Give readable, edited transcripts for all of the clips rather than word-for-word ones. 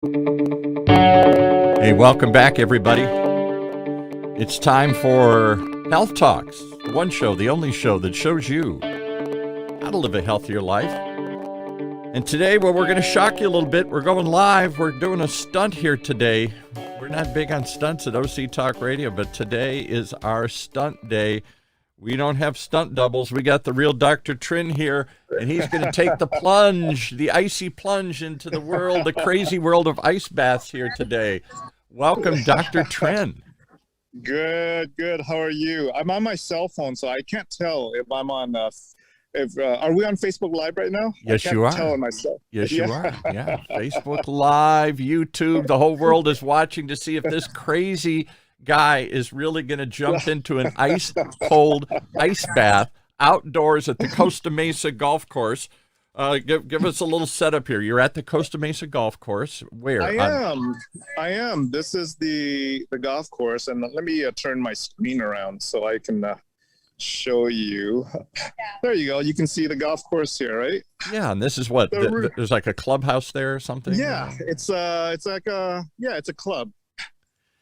Hey, welcome back, everybody. It's time for Health Talks, the one show, the only show that shows you how to live a healthier life. And today, well, we're going to shock you a little bit. We're going live. We're doing a stunt here today. We're not big on stunts at OC Talk Radio, but today is our stunt day. We don't have stunt doubles. We got the real Dr. Trinh here, and he's going to take the plunge, the icy plunge into the world, the crazy world of ice baths here today. Welcome, Dr. Trinh. Good. How are you? I'm on my cell phone, so I can't tell if I'm on. Are we on Facebook Live right now? Yes, you are. Tell myself. Yes, you are. Yeah, Facebook Live, YouTube. The whole world is watching to see if this crazy guy is really going to jump into an ice-cold ice bath outdoors at the Costa Mesa Golf Course. Give us a little setup here. You're at the Costa Mesa Golf Course. Where? I am. This is the golf course, and let me turn my screen around so I can show you. There you go. You can see the golf course here, right? Yeah, and this is what? There's like a clubhouse there or something? Yeah, it's a club.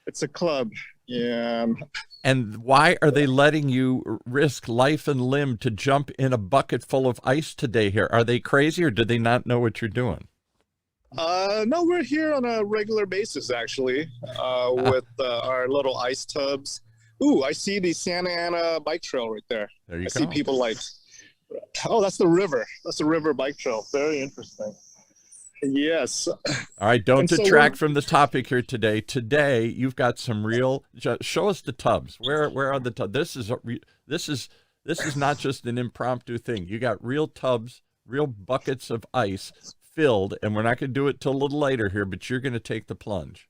It's a club. Yeah. And why are they letting you risk life and limb to jump in a bucket full of ice today here? Are they crazy, or do they not know what you're doing? No, we're here on a regular basis, actually, with our little ice tubs. Ooh, I see the Santa Ana bike trail right there. There you go. I see people like, oh, that's the river. That's the river bike trail. Very interesting. Yes. All right, don't detract from the topic here today. Today, you've got some real. Show us the tubs. Where are the tubs? This is not just an impromptu thing. You got real tubs, real buckets of ice filled, and we're not going to do it till a little later here. But you're going to take the plunge.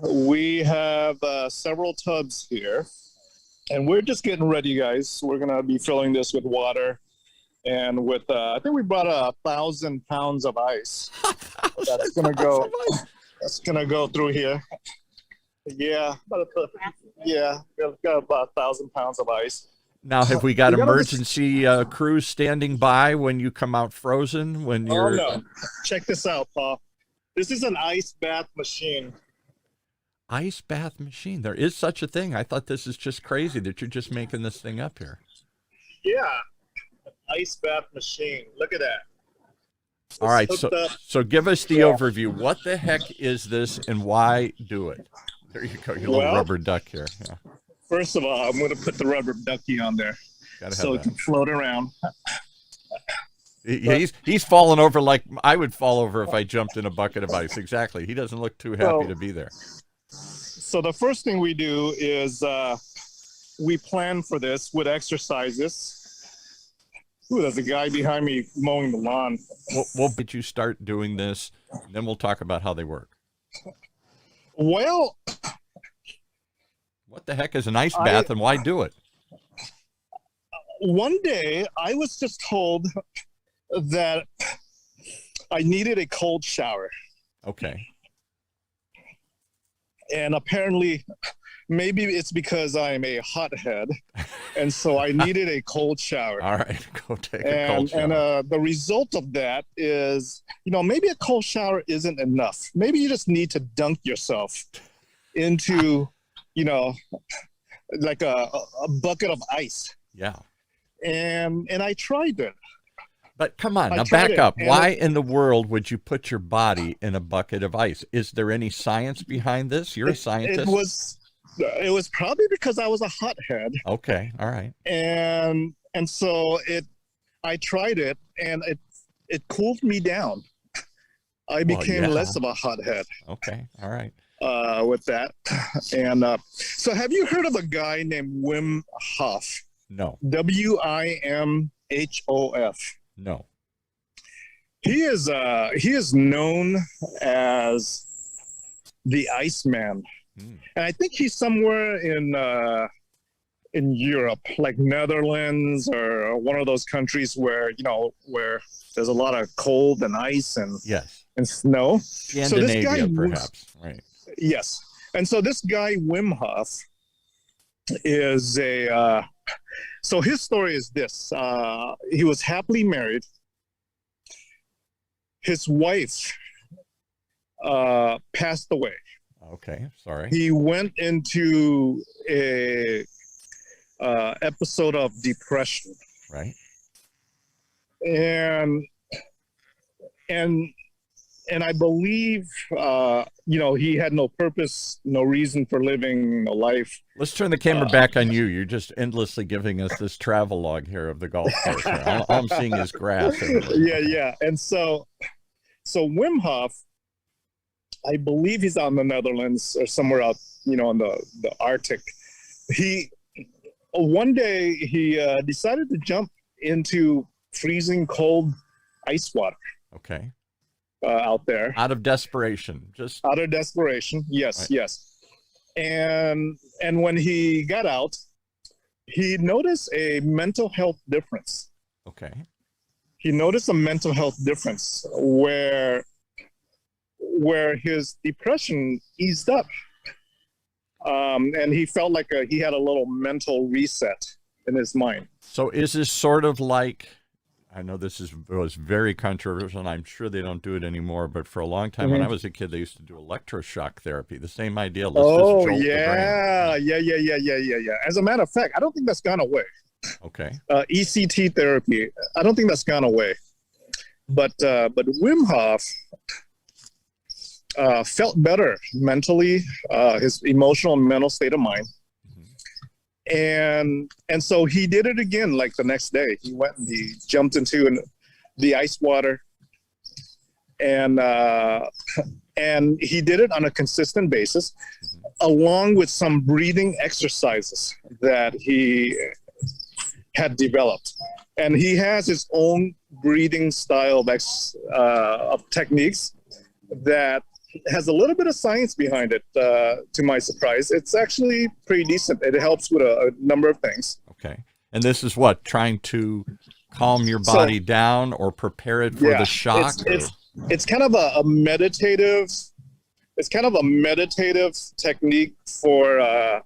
We have several tubs here, and we're just getting ready, guys. We're going to be filling this with water. And with, I think we brought 1,000 pounds of ice. That's gonna go. That's gonna go through here. Yeah, we've got about 1,000 pounds of ice. Now, have we got emergency crews standing by when you come out frozen? When you're? Oh no! Check this out, Paul. This is an ice bath machine. Ice bath machine. There is such a thing. I thought this is just crazy that you're just making this thing up here. Yeah. Ice bath machine. Look at that. All right, so give us the overview. What the heck is this, and why do it? There you go, your little rubber duck here. Yeah. First of all, I'm going to put the rubber ducky on there so it can float around. He's falling over like I would fall over if I jumped in a bucket of ice. Exactly. He doesn't look too happy to be there. So the first thing we do is we plan for this with exercises. Ooh, there's a guy behind me mowing the lawn. We'll get you start doing this, and then we'll talk about how they work. Well, what the heck is an ice bath, and why do it? One day, I was just told that I needed a cold shower. Okay. And apparently, maybe it's because I'm a hothead, and so I needed a cold shower. All right, go take a cold shower. And the result of that is, maybe a cold shower isn't enough. Maybe you just need to dunk yourself into, like a bucket of ice. Yeah. And I tried it. But come on, now back up. Why in the world would you put your body in a bucket of ice? Is there any science behind this? You're a scientist. It was probably because I was a hothead. Okay, all right. And so I tried it, and it cooled me down. I became less of a hothead. Okay, all right. With that. And so have you heard of a guy named Wim Hof? No. Wimhof. No. He is known as the Iceman. And I think he's somewhere in Europe, like Netherlands or one of those countries where there's a lot of cold and ice and snow. Scandinavia, perhaps. Right. Yes. And so this guy Wim Hof is so his story is this. He was happily married. His wife passed away. Okay, sorry. He went into a episode of depression, Right. and I believe he had no purpose, no reason for living, no life. Let's turn the camera back on you. You're just endlessly giving us this travel log here of the golf course. Here. All I'm seeing is grass. Yeah. And so Wim Hof, I believe he's out in the Netherlands or somewhere out, in the Arctic. One day he decided to jump into freezing cold ice water. Okay. Out there. Out of desperation. Just out of desperation. Yes, right. Yes. And when he got out, he noticed a mental health difference. Okay. He noticed a mental health difference where his depression eased up. And he felt like he had a little mental reset in his mind. So is this sort of like, I know was very controversial, and I'm sure they don't do it anymore, but for a long time when I was a kid, they used to do electroshock therapy. The same idea. Yeah. As a matter of fact, I don't think that's gone away. Okay. ECT therapy, I don't think that's gone away. But Wim Hof felt better mentally, his emotional and mental state of mind. And so he did it again, like the next day. He went and he jumped into the ice water, and he did it on a consistent basis, along with some breathing exercises that he had developed. And he has his own breathing style of techniques that has a little bit of science behind it, to my surprise. It's actually pretty decent. It helps with a number of things. Okay. And this is what? Trying to calm your body down or prepare it for the shock? It's kind of a meditative, technique for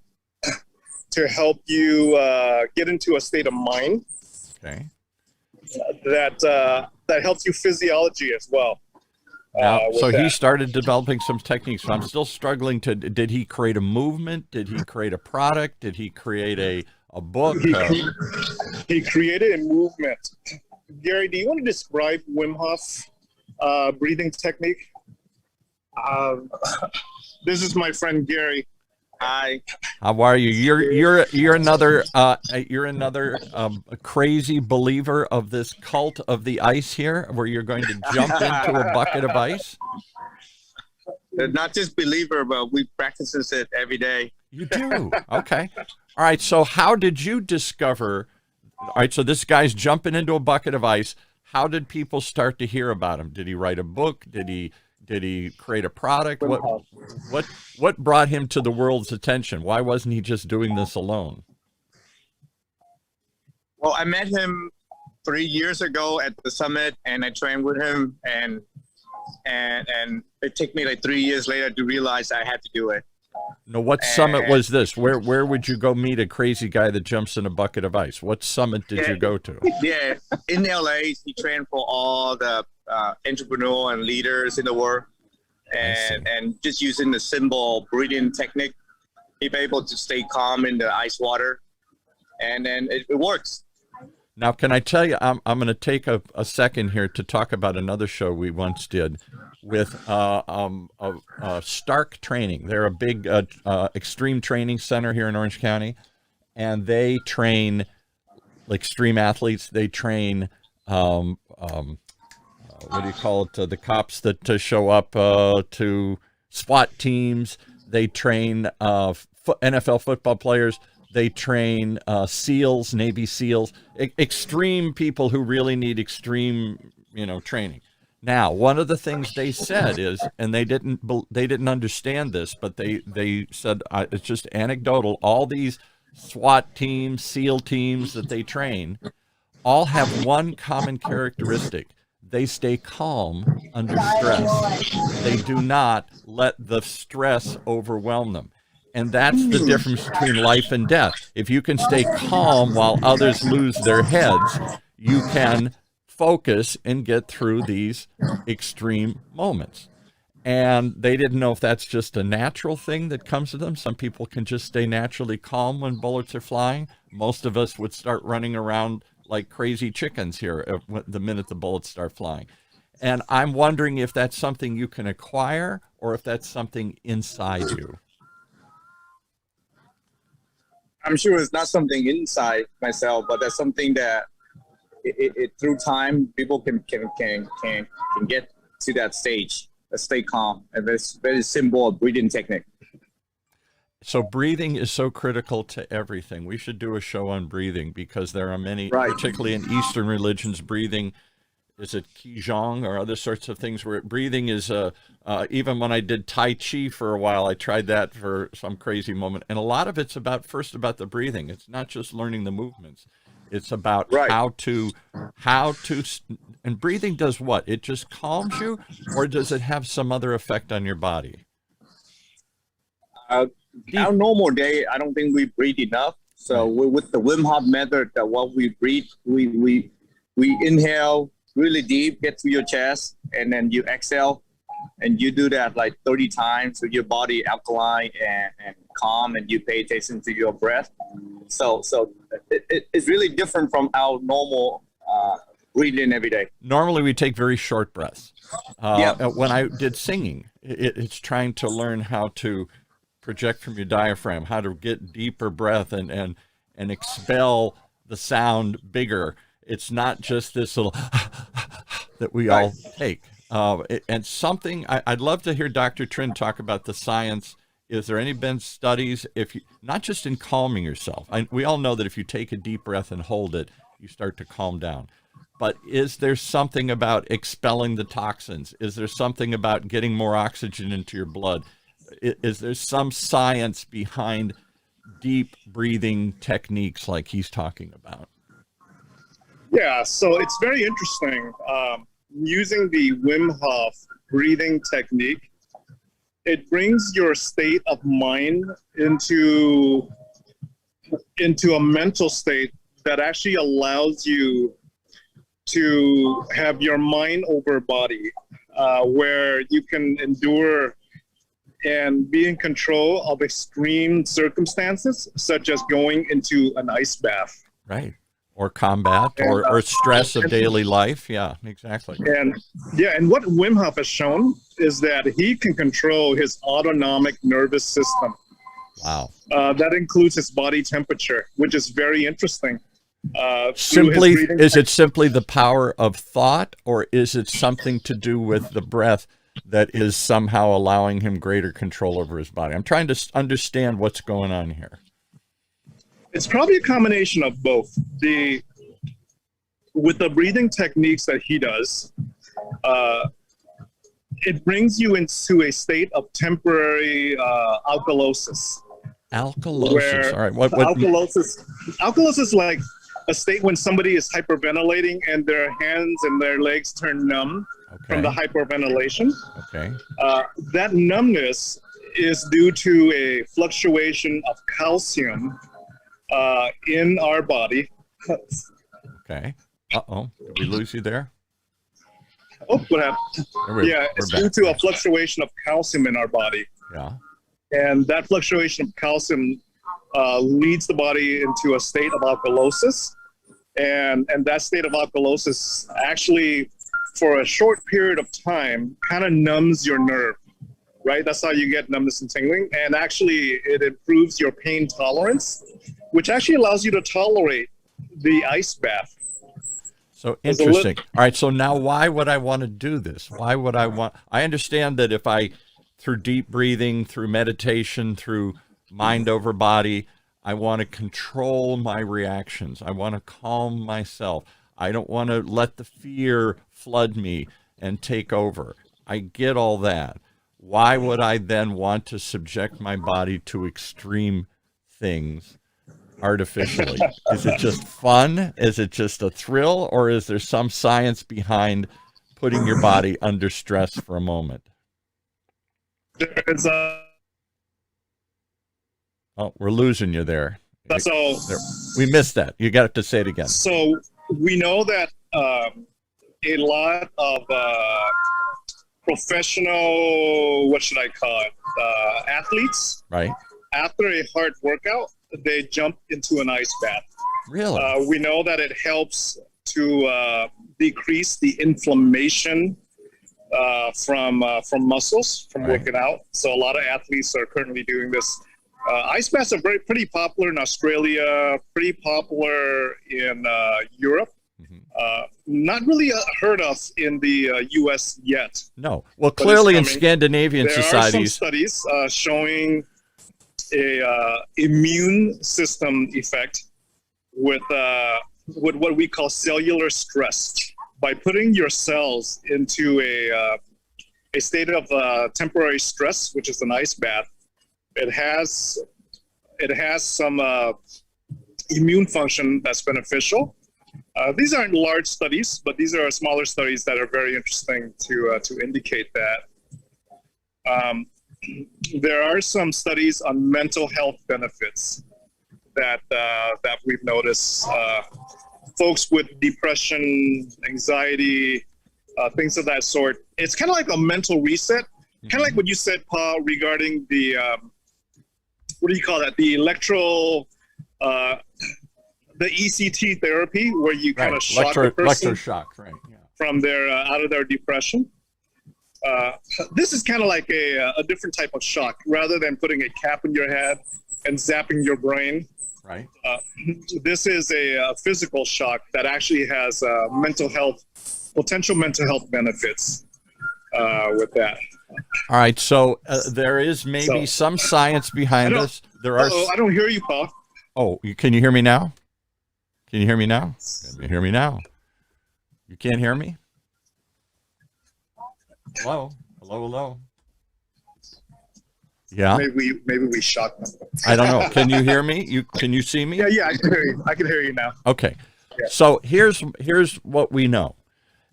to help you get into a state of mind. Okay. That helps you physiology as well. So he started developing some techniques. So I'm still struggling did he create a movement? Did he create a product? Did he create a book? He created a movement. Gary, do you want to describe Wim Hof's breathing technique? This is my friend Gary. Hi. How are you? You're another crazy believer of this cult of the ice here, where you're going to jump into a bucket of ice. Not just believer, but we practice it every day. You do? Okay. All right. So how did you discover? All right. So this guy's jumping into a bucket of ice. How did people start to hear about him? Did he write a book? Did he create a product? What brought him to the world's attention? Why wasn't he just doing this alone? Well, I met him 3 years ago at the summit, and I trained with him, and it took me like 3 years later to realize I had to do it. Now, what summit was this? Where would you go meet a crazy guy that jumps in a bucket of ice? What summit did you go to? Yeah, in LA, he trained for all the entrepreneur and leaders in the world, and just using the simple breathing technique, he's able to stay calm in the ice water, and then it works. Now, can I tell you, I'm going to take a second here to talk about another show we once did with Stark Training. They're a big extreme training center here in Orange County, and they train extreme athletes. They train what do you call it? The cops that show up to SWAT teams. They train NFL football players. They train SEALs, Navy SEALs, extreme people who really need extreme, training. Now, one of the things they said is, and they didn't understand this, but they said it's just anecdotal. All these SWAT teams, SEAL teams that they train, all have one common characteristic. They stay calm under stress. They do not let the stress overwhelm them. And that's the difference between life and death. If you can stay calm while others lose their heads, you can focus and get through these extreme moments. And they didn't know if that's just a natural thing that comes to them. Some people can just stay naturally calm when bullets are flying. Most of us would start running around like crazy chickens here the minute the bullets start flying. And I'm wondering if that's something you can acquire or if that's something inside you. I'm sure it's not something inside myself, but that's something that it through time people can get to that stage. Stay calm, and it's very simple breathing technique. So breathing is so critical to everything. We should do a show on breathing because there are many, particularly in Eastern religions, breathing, is it Qigong or other sorts of things where breathing is, even when I did Tai Chi for a while, I tried that for some crazy moment. And a lot of it's first about the breathing. It's not just learning the movements. It's about how to, and breathing does what? It just calms you, or does it have some other effect on your body? Our normal day, I don't think we breathe enough. So with the Wim Hof method, that what we breathe, we inhale really deep, get to your chest, and then you exhale, and you do that like 30 times so your body alkaline and calm, and you pay attention to your breath. So it's really different from our normal breathing every day. Normally we take very short breaths. When I did singing, it's trying to learn how to project from your diaphragm, how to get deeper breath and expel the sound bigger. It's not just this little that we all take. And something I'd love to hear Dr. Trinh talk about the science. Is there any been studies, if you, not just in calming yourself? We all know that if you take a deep breath and hold it, you start to calm down. But is there something about expelling the toxins? Is there something about getting more oxygen into your blood? Is there some science behind deep breathing techniques like he's talking about? Yeah, so it's very interesting. Using the Wim Hof breathing technique, it brings your state of mind into a mental state that actually allows you to have your mind over body, where you can endure and be in control of extreme circumstances, such as going into an ice bath. Right. Or combat, or stress of daily life. Yeah, exactly. And what Wim Hof has shown is that he can control his autonomic nervous system. Wow. That includes his body temperature, which is very interesting. Is it simply the power of thought, or is it something to do with the breath that is somehow allowing him greater control over his body? I'm trying to understand what's going on here. It's probably a combination of both. With the breathing techniques that he does, it brings you into a state of temporary alkalosis. Alkalosis. All right. What Alkalosis is like a state when somebody is hyperventilating and their hands and their legs turn numb from the hyperventilation. Okay. That numbness is due to a fluctuation of calcium in our body. Okay. Uh-oh. Did we lose you there? Oh, what happened? It's due to a fluctuation of calcium in our body. Yeah. And that fluctuation of calcium leads the body into a state of alkalosis. And that state of alkalosis actually, for a short period of time, kind of numbs your nerve, right? That's how you get numbness and tingling. And actually, it improves your pain tolerance, which actually allows you to tolerate the ice bath. So interesting. All right. So now why would I want to do this? I understand that if through deep breathing, through meditation, through mind over body, I want to control my reactions. I want to calm myself. I don't want to let the fear flood me and take over. I get all that. Why would I then want to subject my body to extreme things artificially? Is it just fun? Is it just a thrill? Or is there some science behind putting your body under stress for a moment? There's Oh, we're losing you there. So we missed that. You got to say it again. So we know that a lot of professional, what should I call it, athletes. Right. After a hard workout, they jump into an ice bath. Really? We know that it helps to decrease the inflammation from muscles from working out. So a lot of athletes are currently doing this. Ice baths are pretty popular in Australia, pretty popular in Europe. Not really heard of in the U.S. yet. No. Well, clearly in Scandinavian societies. There are some studies showing a immune system effect with what we call cellular stress. By putting your cells into a state of temporary stress, which is an ice bath, it has some immune function that's beneficial. These aren't large studies, but these are smaller studies that are very interesting to indicate that. There are some studies on mental health benefits that we've noticed. Folks with depression, anxiety, things of that sort. It's kind of like a mental reset. Kind of like what you said, Paul, regarding the what do you call that? The the ECT therapy, where you kind of shock the person electroshock, right? Yeah. From their out of their depression. This is kind of like a different type of shock, rather than putting a cap in your head and zapping your brain. Right. This is a physical shock that actually has potential mental health benefits with that. All right. So there is maybe some science behind this. There are. I don't hear you, Paul. Oh, can you hear me now? Can you hear me now? Can you hear me now? You can't hear me? Hello? Hello, hello? Yeah? Maybe we shocked them. I don't know. Can you hear me? Can you see me? Yeah, I can hear you. I can hear you now. Okay. Yeah. So here's what we know.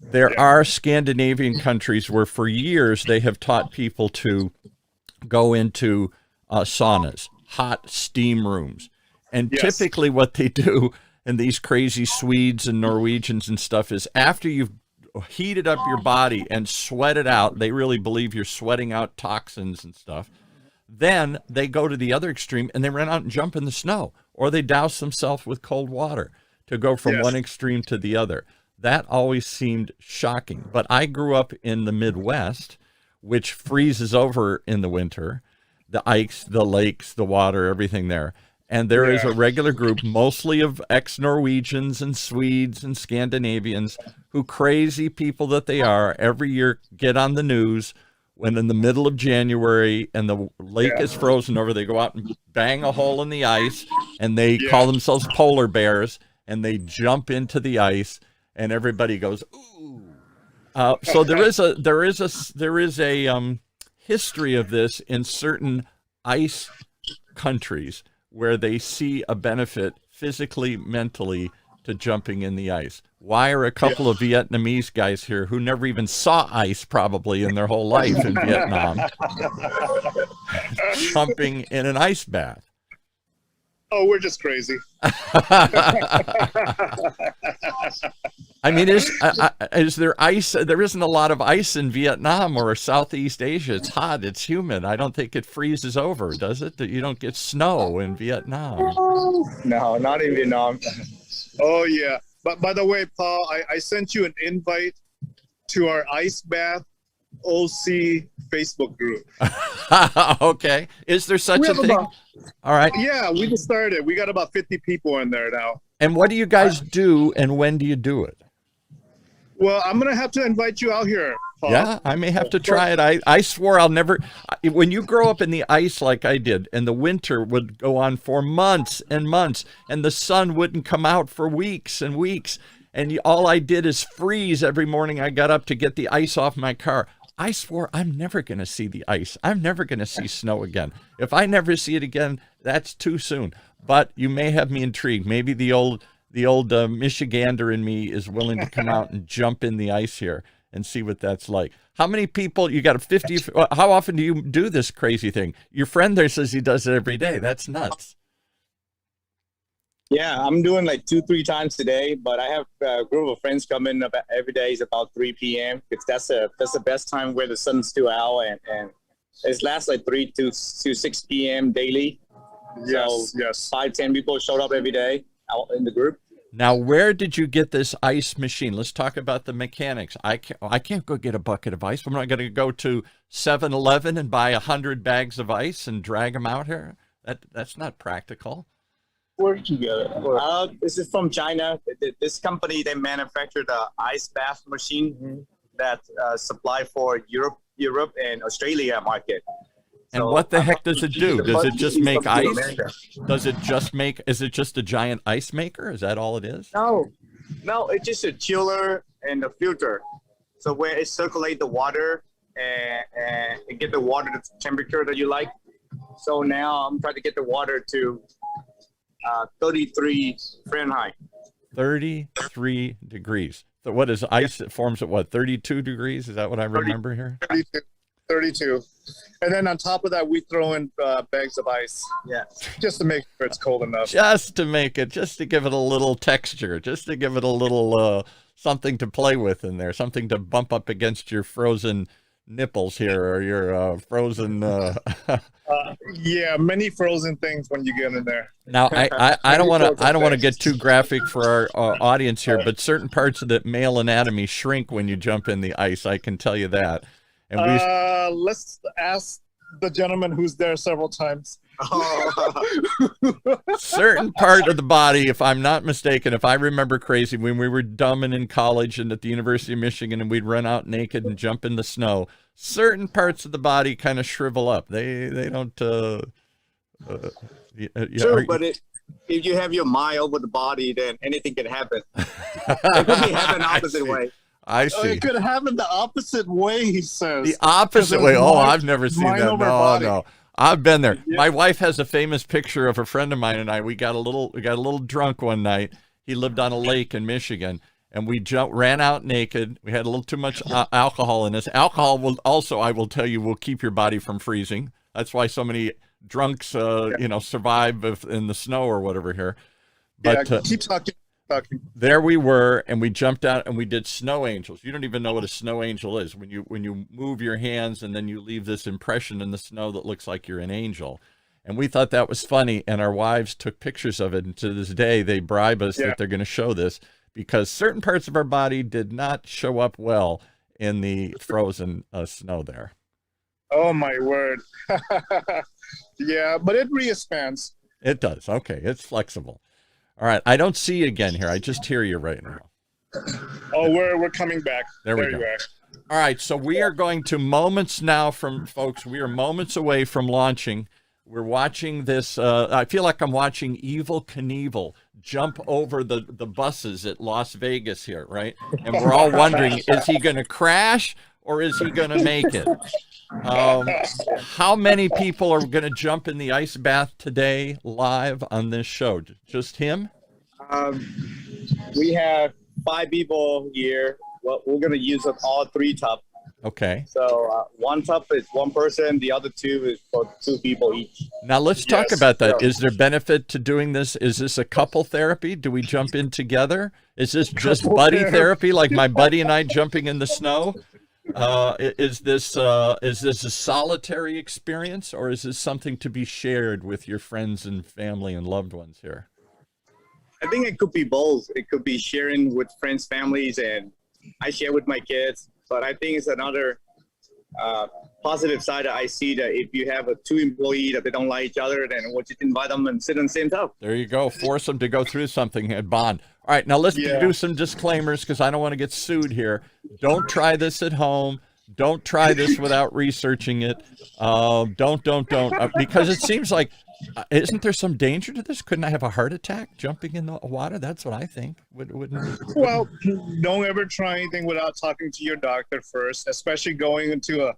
There are Scandinavian countries where for years they have taught people to go into saunas, hot steam rooms. And typically what they do, and these crazy Swedes and Norwegians and stuff, is after you've heated up your body and sweat it out, they really believe you're sweating out toxins and stuff, then they go to the other extreme and they run out and jump in the snow, or they douse themselves with cold water to go from one extreme to the other. That always seemed shocking. But I grew up in the Midwest, which freezes over in the winter, the ice, the lakes, the water, everything there. And there is a regular group, mostly of ex-Norwegians and Swedes and Scandinavians, who, crazy people that they are, every year get on the news when in the middle of January and the lake is frozen over, they go out and bang a hole in the ice, and they call themselves polar bears, and they jump into the ice, and everybody goes, ooh. So there is a history of this in certain ice countries, where they see a benefit physically, mentally, to jumping in the ice. Why are a couple of Vietnamese guys here who never even saw ice probably in their whole life in Vietnam jumping in an ice bath? Oh, we're just crazy. I mean, is there ice? There isn't a lot of ice in Vietnam or Southeast Asia. It's hot. It's humid. I don't think it freezes over, does it? That you don't get snow in Vietnam. No, not in Vietnam. Oh, yeah. But by the way, Paul, I sent you an invite to our ice bath OC Facebook group. Okay. Is there such a thing? All right. Yeah, we just started. We got about 50 people in there now. And what do you guys do, and when do you do it? Well, I'm going to have to invite you out here, Paul. Yeah, I may have to try it. I swore I'll never. When you grow up in the ice like I did, and the winter would go on for months and months, and the sun wouldn't come out for weeks and weeks, and all I did is freeze every morning I got up to get the ice off my car. I swore I'm never going to see the ice. I'm never going to see snow again. If I never see it again, that's too soon. But you may have me intrigued. Maybe the old Michigander in me is willing to come out and jump in the ice here and see what that's like. How many people, you got a 50, how often do you do this crazy thing? Your friend there says he does it every day. That's nuts. Yeah, I'm doing like 2-3 times a day, but I have a group of friends come in about every day is about 3 p.m. because that's the best time where the sun's still out, and it lasts like 3 to 6 p.m. daily. Yes, So yes. 5-10 people showed up every day out in the group. Now, where did you get this ice machine? Let's talk about the mechanics. I can't go get a bucket of ice. I'm not going to go to 7-Eleven and buy 100 bags of ice and drag them out here. That's not practical. Where did you get it? This is from China. This company, they manufacture the ice bath machine that supply for Europe and Australia market. And So what the I'm heck does it do? Does it just make ice? Does it just make, is it just a giant ice maker? Is that all it is? No, it's just a chiller and a filter. So where it circulate the water and get the water to the temperature that you like. So now I'm trying to get the water to 33 Fahrenheit. 33 degrees. So what is ice? It forms at what, 32 degrees? Is that what I remember here? 32. And then on top of that, we throw in bags of ice. Yeah. Just to make sure it's cold enough. Just to give it a little texture, just to give it a little something to play with in there, something to bump up against your frozen nipples here, or your frozen. Yeah, many frozen things when you get in there. Now, I don't want to get too graphic for our audience here, but certain parts of the male anatomy shrink when you jump in the ice. I can tell you that. And let's ask the gentleman who's there several times. Certain part of the body, if I'm not mistaken, if I remember crazy, when we were dumb and in college and at the University of Michigan, and we'd run out naked and jump in the snow, certain parts of the body kind of shrivel up. They don't. True, but if you have your mind over the body, then anything can happen. It could be happen opposite way. I see. It could happen the opposite way, he says. The opposite way. Oh, I've never seen that. No. I've been there. Yeah. My wife has a famous picture of a friend of mine and I. We got a little drunk one night. He lived on a lake in Michigan, and we ran out naked. We had a little too much alcohol in us. Alcohol will also, I will tell you, will keep your body from freezing. That's why so many drunks, survive in the snow or whatever here. But keep talking. There we were, and we jumped out and we did snow angels. You don't even know what a snow angel is. When you move your hands and then you leave this impression in the snow that looks like you're an angel. And we thought that was funny, and our wives took pictures of it. And to this day, they bribe us that they're going to show this, because certain parts of our body did not show up well in the frozen snow there. Oh, my word. Yeah, but it re-expands. It does. Okay, it's flexible. All right, I don't see you again here. I just hear you right now. Oh, we're coming back. There we go. All right, so we are going to moments now from folks. We are moments away from launching. We're watching this. I feel like I'm watching Evel Knievel jump over the buses at Las Vegas here, right? And we're all wondering, is he going to crash or is he going to make it? How many people are going to jump in the ice bath today live on this show? Just him? We have 5 people here. Well, we're going to use up all 3 tubs. Okay. So one tub is 1 person. The other 2 is for 2 people each. Now let's talk about that. Is there benefit to doing this? Is this a couple therapy? Do we jump in together? Is this just buddy therapy, like my buddy and I jumping in the snow? Is this a solitary experience, or is this something to be shared with your friends and family and loved ones here? I think it could be both. It could be sharing with friends, families, and I share with my kids. But I think it's another positive side that I see, that if you have 2 employees that they don't like each other, then we'll just invite them and sit in the same tub. There you go. Force them to go through something and bond. All right, now let's do some disclaimers, because I don't want to get sued here. Don't try this at home. Don't try this without researching it. Don't. Because it seems like, isn't there some danger to this? Couldn't I have a heart attack jumping in the water? That's what I think. Well, don't ever try anything without talking to your doctor first, especially going into a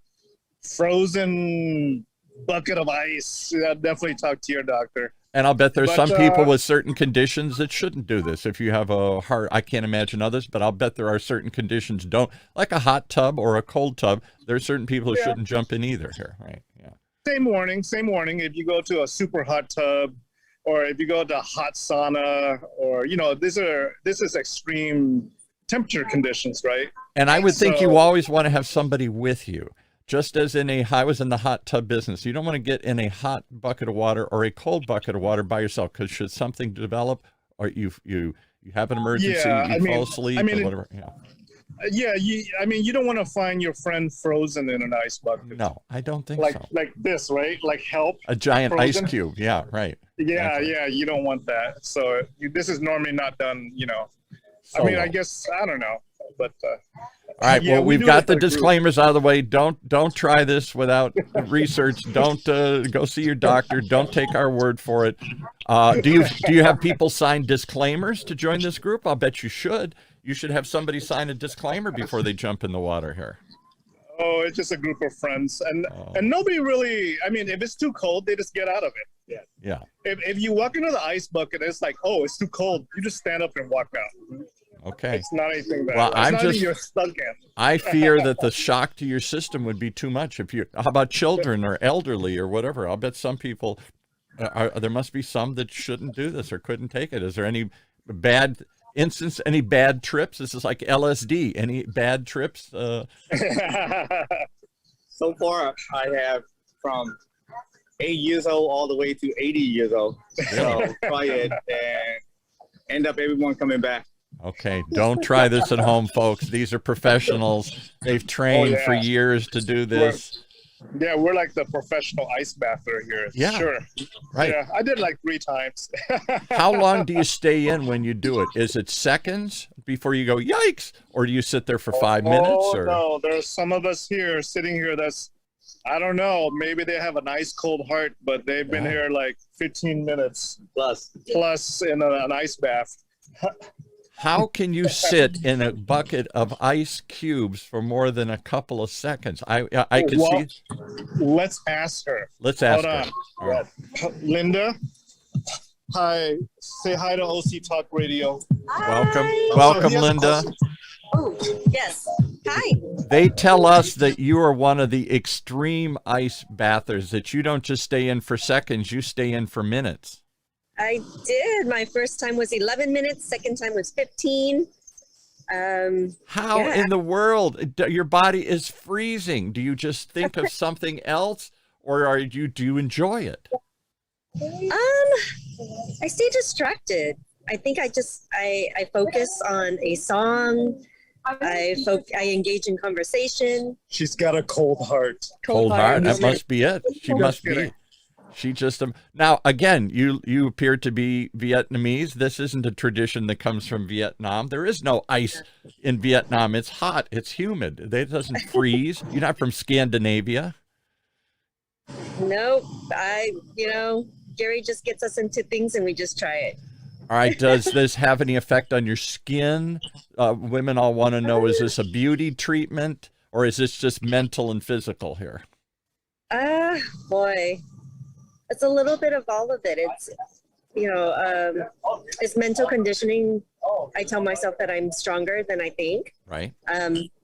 frozen bucket of ice. Definitely talk to your doctor. And I'll bet there's some people with certain conditions that shouldn't do this. If you have a heart, I can't imagine others, but I'll bet there are certain conditions like a hot tub or a cold tub. There are certain people who shouldn't jump in either here, right? Yeah. Same warning. If you go to a super hot tub, or if you go to hot sauna, or this is extreme temperature conditions, right? And I would think So- you always want to have somebody with you. Just as I was in the hot tub business, you don't want to get in a hot bucket of water or a cold bucket of water by yourself, because should something develop, or you have an emergency, Yeah, you fall asleep, or whatever. Yeah. You don't want to find your friend frozen in an ice bucket. No, I don't think like so. like this, right? Like help. A giant frozen. ice cube. Yeah, right. Yeah, Exactly. you don't want that. So this is normally not done. I Solo. guess I don't know, but. All right. Yeah, Well, we we've do got it the as a group. disclaimers out of the way. Don't try this without research. Don't go see your doctor. Don't take our word for it. Do you have people sign disclaimers to join this group? I'll bet you should. You should have somebody sign a disclaimer before they jump in the water here. Oh, it's just a group of friends, and Oh. and nobody really. If it's too cold, they just get out of it. Yeah. If you walk into the ice bucket, it's like, oh, it's too cold. You just stand up and walk out. Okay. It's not anything that. Well, it's I'm not just- anything you're stuck in. I fear that the shock to your system would be too much. How about children or elderly or whatever? I'll bet some people, there must be some that shouldn't do this or couldn't take it. Is there any bad instance, any bad trips? This is like LSD. Any bad trips? So far, I have from 8 years old all the way to 80 years old. So try it and end up everyone coming back. Okay, don't try this at home, folks. These are professionals. They've trained for yeah. years to do this. Yeah, we're like the professional ice bather here. Yeah. Sure. Right. Yeah, I did like 3 times. How long do you stay in when you do it? Is it seconds before you go, yikes? Or do you sit there for 5 minutes? Or No, there's some of us here sitting here that's, I don't know, maybe they have an ice cold heart, but they've been here like 15 minutes plus in an ice bath. How can you sit in a bucket of ice cubes for more than a couple of seconds? I can Well, see. Let's ask her. Let's ask Hold her. on. All right. Linda, hi. Say hi to OC Talk Radio. Welcome, Hi. welcome, Yes, Linda. awesome. Oh, yes. Hi. They tell us that you are one of the extreme ice bathers, that you don't just stay in for seconds, you stay in for minutes. I did. My first time was 11 minutes. Second time was 15. How Yeah. in the world? Your body is freezing. Do you just think of something else, or do you enjoy it? I stay distracted. I think I focus on a song. I engage in conversation. She's got a cold heart. Cold heart. That woman. must be it. She must be. kidding. She just now again. You appear to be Vietnamese. This isn't a tradition that comes from Vietnam. There is no ice in Vietnam. It's hot. It's humid. It doesn't freeze. You're not from Scandinavia. Nope. Gary just gets us into things and we just try it. All right. Does this have any effect on your skin? Women all want to know: is this a beauty treatment, or is this just mental and physical here? Boy. It's a little bit of all of it. It's mental conditioning. I tell myself that I'm stronger than I think. Right.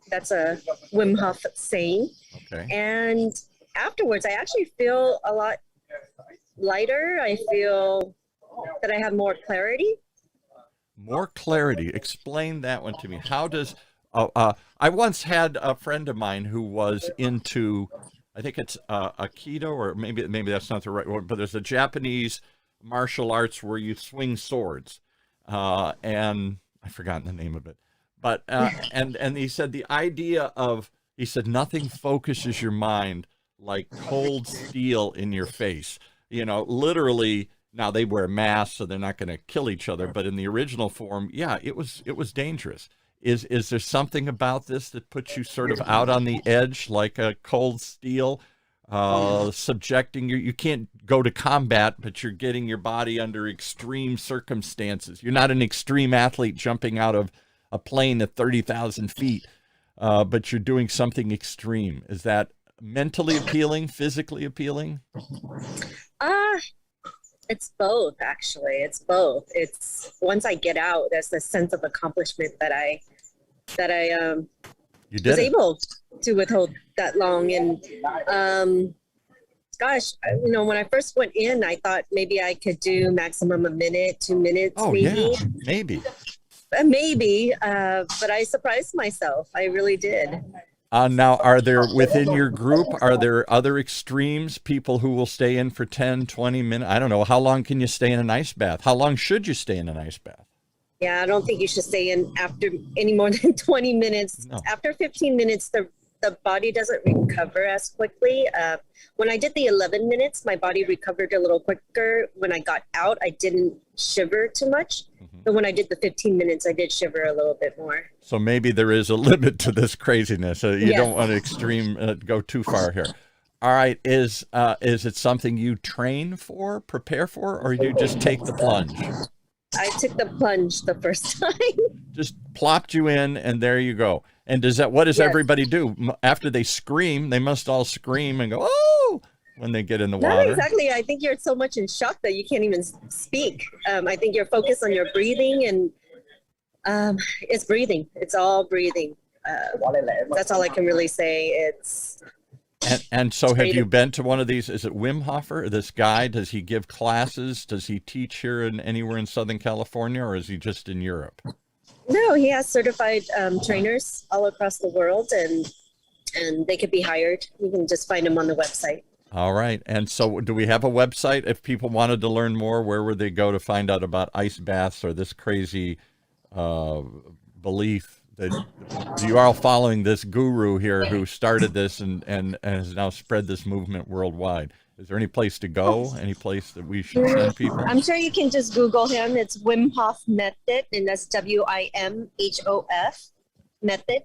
That's a Wim Hof saying. Okay. And afterwards, I actually feel a lot lighter. I feel that I have more clarity. More clarity. Explain that one to me. How does I once had a friend of mine who was into, I think it's Aikido, or maybe that's not the right word, but there's a Japanese martial arts where you swing swords, and I've forgotten the name of it. But and he said he said nothing focuses your mind like cold steel in your face. Literally. Now they wear masks, so they're not going to kill each other. But in the original form, yeah, it was dangerous. Is there something about this that puts you sort of out on the edge, like a cold steel, subjecting you? You can't go to combat, but you're getting your body under extreme circumstances. You're not an extreme athlete jumping out of a plane at 30,000 feet, but you're doing something extreme. Is that mentally appealing, physically appealing? It's both, actually. It's both. It's once I get out, there's this sense of accomplishment that I You did was it. able to withhold that long. And gosh, when I first went in, I thought maybe I could do maximum a minute, 2 minutes, Oh, maybe. yeah, maybe. Maybe, but I surprised myself. I really did. Now, are there, within your group, are there other extremes, people who will stay in for 10, 20 minutes? I don't know. How long can you stay in an ice bath? How long should you stay in an ice bath? Yeah, I don't think you should stay in after any more than 20 minutes. No. After 15 minutes, the body doesn't recover as quickly. When I did the 11 minutes, my body recovered a little quicker. When I got out, I didn't shiver too much. But when I did the 15 minutes, I did shiver a little bit more. So maybe there is a limit to this craziness. You Yes. don't want to go too far here. All right. Is it something you train for, prepare for, or you just take the plunge? I took the plunge the first time. Just plopped you in, and there you go. And what does Yes. everybody do? After they scream, they must all scream and go, oh, when they get in the Not water. exactly. I think you're so much in shock that you can't even speak. I think you're focused on your breathing, and it's breathing. It's all breathing. That's all I can really say. It's And so have you been to one of these? Is it Wim Hofer, this guy? Does he give classes? Does he teach here anywhere in Southern California, or is he just in Europe? No, he has certified trainers all across the world, and they could be hired. You can just find them on the website. All right. And so do we have a website? If people wanted to learn more, where would they go to find out about ice baths or this crazy belief that you are following this guru here who started this and has now spread this movement worldwide? Is there any place to go? Any place that we should send people? I'm sure you can just Google him. It's Wim Hof Method, and that's WIMHOF Method.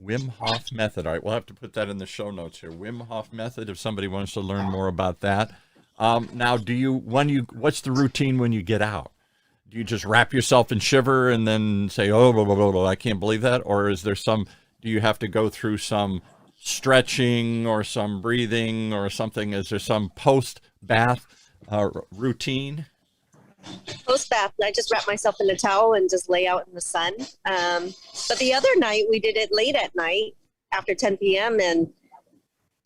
Wim Hof Method. All right, we'll have to put that in the show notes here. Wim Hof Method, if somebody wants to learn more about that. Now, what's the routine when you get out? Do you just wrap yourself in shiver and then say, oh, blah, blah, blah, blah, I can't believe that? Or is there do you have to go through some stretching or some breathing or something? Is there some post-bath routine? Post-bath, I just wrap myself in a towel and just lay out in the sun. But the other night, we did it late at night after 10 p.m. and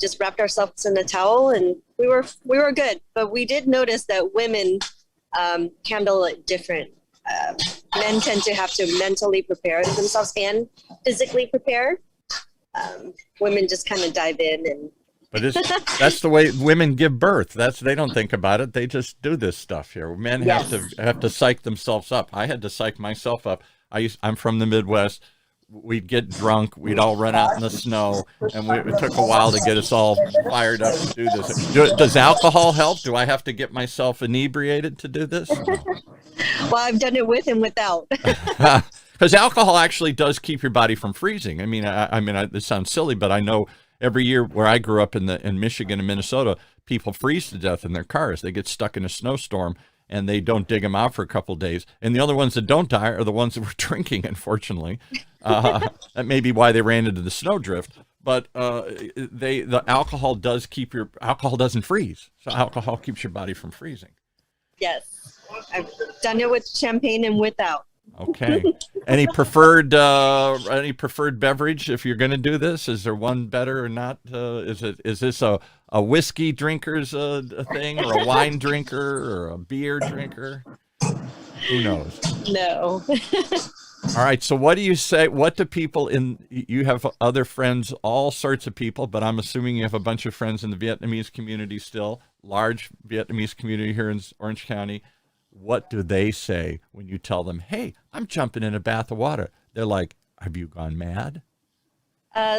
just wrapped ourselves in a towel, and we were good. But we did notice that women handle it different. Men tend to have to mentally prepare themselves and physically prepare. Women just kind of dive in and. But that's the way women give birth. They don't think about it. They just do this stuff here. Men Yes. have to psych themselves up. I had to psych myself up. I'm from the Midwest. We'd get drunk. We'd all run out in the snow, and it took a while to get us all fired up to do this. Does alcohol help? Do I have to get myself inebriated to do this? Well, I've done it with and without. Because alcohol actually does keep your body from freezing. I mean, this sounds silly, but I know every year where I grew up in Michigan and Minnesota, people freeze to death in their cars. They get stuck in a snowstorm, and they don't dig them out for a couple of days. And the other ones that don't die are the ones that were drinking, unfortunately. That may be why they ran into the snowdrift. But the alcohol doesn't freeze. So alcohol keeps your body from freezing. Yes, I've done it with champagne and without. Okay. Any preferred beverage if you're going to do this? Is there one better or not? Is this a whiskey drinker's thing, or a wine drinker, or a beer drinker? Who knows? No. All right. So what do you say? What do people you have other friends, all sorts of people, but I'm assuming you have a bunch of friends in the Vietnamese community still, large Vietnamese community here in Orange County. What do they say when you tell them, hey, I'm jumping in a bath of water? They're like, have you gone mad?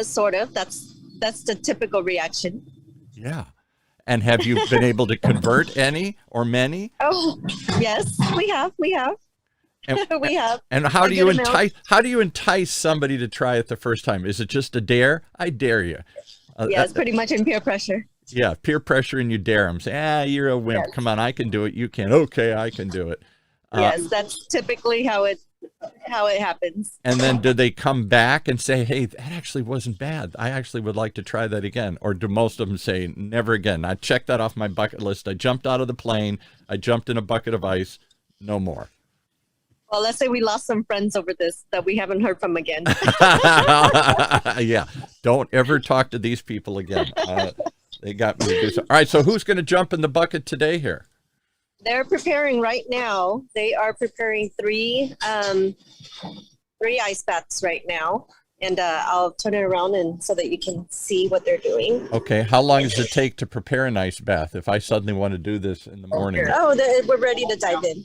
Sort of. That's the typical reaction. Yeah. And have you been able to convert any or many? Oh, yes, we have. And, We have. And how do you entice somebody to try it the first time? Is it just a dare? I dare you. Yes, pretty much in peer pressure. Yeah, peer pressure, and you dare them. Say, you're a wimp. Yes. Come on, I can do it. You can't. Okay, I can do it. Yes, that's typically how it happens. And then do they come back and say, hey, that actually wasn't bad. I actually would like to try that again. Or do most of them say, never again? I checked that off my bucket list. I jumped out of the plane. I jumped in a bucket of ice. No more. Well, let's say we lost some friends over this that we haven't heard from again. Yeah. Don't ever talk to these people again. They got me to do so. All right, so who's going to jump in the bucket today here? They're preparing right now. They are preparing three ice baths right now. And I'll turn it around and so that you can see what they're doing. Okay, how long does it take to prepare an ice bath if I suddenly want to do this in the morning? Oh, we're ready to dive in.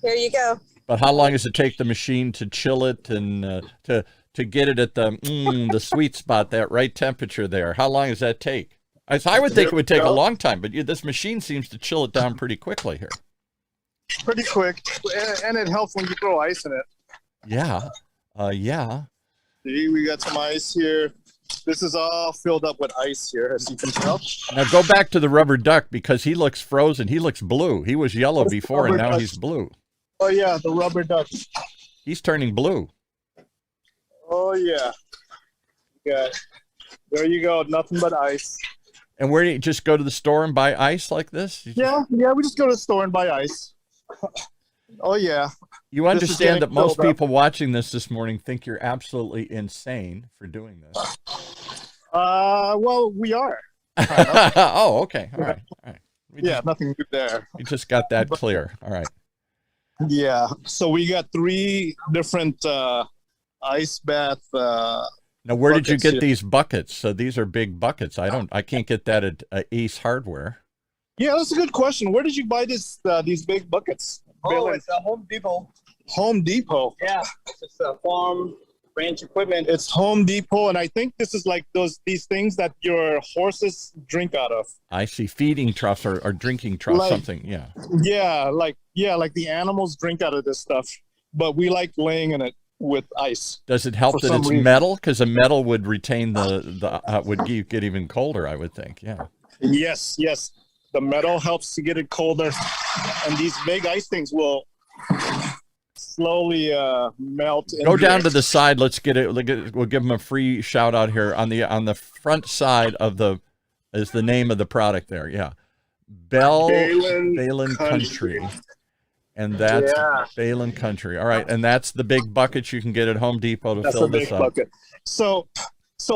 Here you go. But how long does it take the machine to chill it and to get it at the sweet spot, that right temperature there? How long does that take? I would think it would take a long time, but this machine seems to chill it down pretty quickly here. Pretty quick, and it helps when you throw ice in it. Yeah, yeah. See, we got some ice here. This is all filled up with ice here, as you can tell. Now go back to the rubber duck because he looks frozen. He looks blue. He was yellow before, and now he's blue. Oh, yeah, the rubber duck. He's turning blue. Oh, yeah. Yeah. There you go. Nothing but ice. And where do you just go to the store and buy ice like this? Yeah, we just go to the store and buy ice. Oh, yeah. You understand that most people watching this morning think you're absolutely insane for doing this. Well, we are. Oh, okay. All right. Nothing new there. We just got that clear. All right. Yeah. So we got 3 different ice bath. Now, where did you get these buckets? So these are big buckets. I can't get that at Ace Hardware. Yeah, that's a good question. Where did you buy these big buckets? Oh, it's a Home Depot. Home Depot. Yeah, it's a farm ranch equipment. It's Home Depot, and I think this is like these things that your horses drink out of. I see, feeding troughs or drinking troughs, something. Yeah. Yeah, like the animals drink out of this stuff, but we like laying in it with ice. Does it help that it's metal? Because a metal would retain would get even colder, I would think. Yeah. Yes. The metal helps to get it colder, and these big ice things will slowly melt. Go down to the side. Let's get it. We'll give them a free shout out here on the front side is the name of the product there. Yeah, Balin Country. And that's Balin Country. All right, and that's the big bucket you can get at Home Depot to fill this up. Bucket. So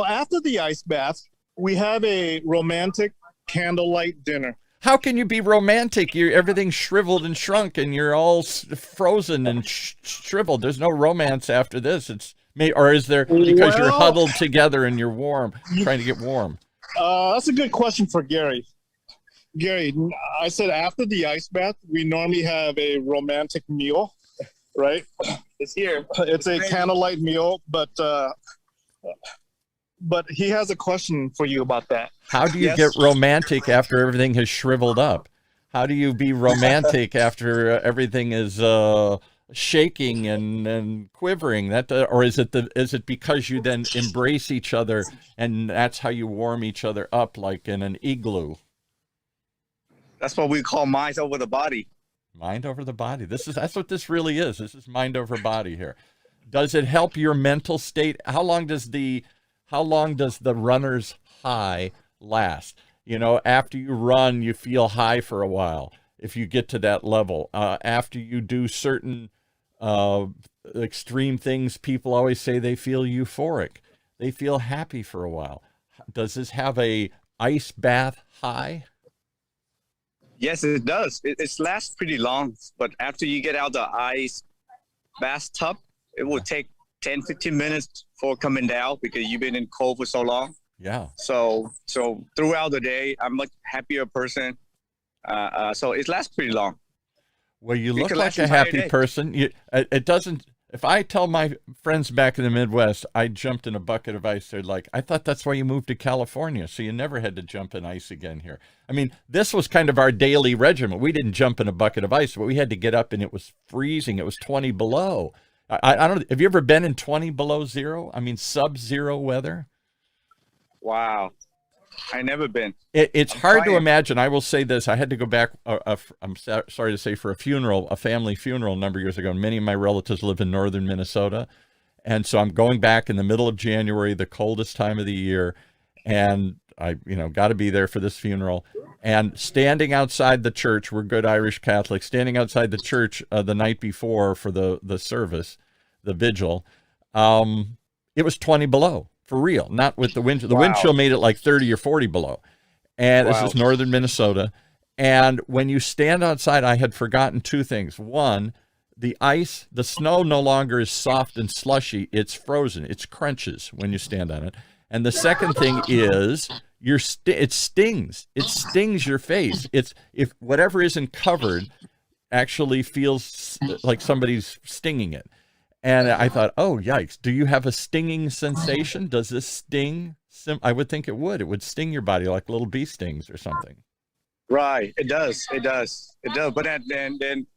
after the ice bath, we have a romantic candlelight dinner. How can you be romantic? Everything's shriveled and shrunk, and you're all frozen and shriveled. There's no romance after this. Or is there? Because you're huddled together and you're warm, trying to get warm. That's a good question for Gary. Gary, I said after the ice bath, we normally have a romantic meal, right? It's here. It's a candlelight meal, but he has a question for you about that. How do you get romantic after everything has shriveled up? How do you be romantic after everything is shaking and quivering? Or is it because you then embrace each other and that's how you warm each other up, like in an igloo? That's what we call mind over the body. Mind over the body. That's what this really is. This is mind over body here. Does it help your mental state? How long does the runner's high last? After you run, you feel high for a while. If you get to that level, after you do certain extreme things, people always say they feel euphoric. They feel happy for a while. Does this have a ice bath high? Yes, it does. It lasts pretty long, but after you get out the ice bathtub, it will take 10, 15 minutes for coming down because you've been in cold for so long. Yeah. So throughout the day, I'm a much happier person. So it lasts pretty long. Well, you look like a happy person. It doesn't. If I tell my friends back in the Midwest, I jumped in a bucket of ice, they're like, I thought that's why you moved to California, so you never had to jump in ice again here. I mean, this was kind of our daily regimen. We didn't jump in a bucket of ice, but we had to get up, and it was freezing. It was 20 below. I don't. Have you ever been in 20 below zero? I mean, sub-zero weather. Wow. I never been. It's hard to imagine. I will say this. I had to go back, I'm sorry to say, for a family funeral a number of years ago. Many of my relatives live in northern Minnesota. And so I'm going back in the middle of January, the coldest time of the year. And I, got to be there for this funeral. And standing outside the church, we're good Irish Catholics, standing outside the church the night before for the service, the vigil, it was 20 below. For real, not with the wind. The wind chill made it like 30 or 40 below. And Wow. this is northern Minnesota. And when you stand outside, I had forgotten two things. One, the snow no longer is soft and slushy. It's frozen. It crunches when you stand on it. And the second thing is it stings. It stings your face. If whatever isn't covered actually feels like somebody's stinging it. And I thought, oh, yikes. Do you have a stinging sensation? Does this sting? I would think it would. It would sting your body like little bee stings or something. Right. It does. But then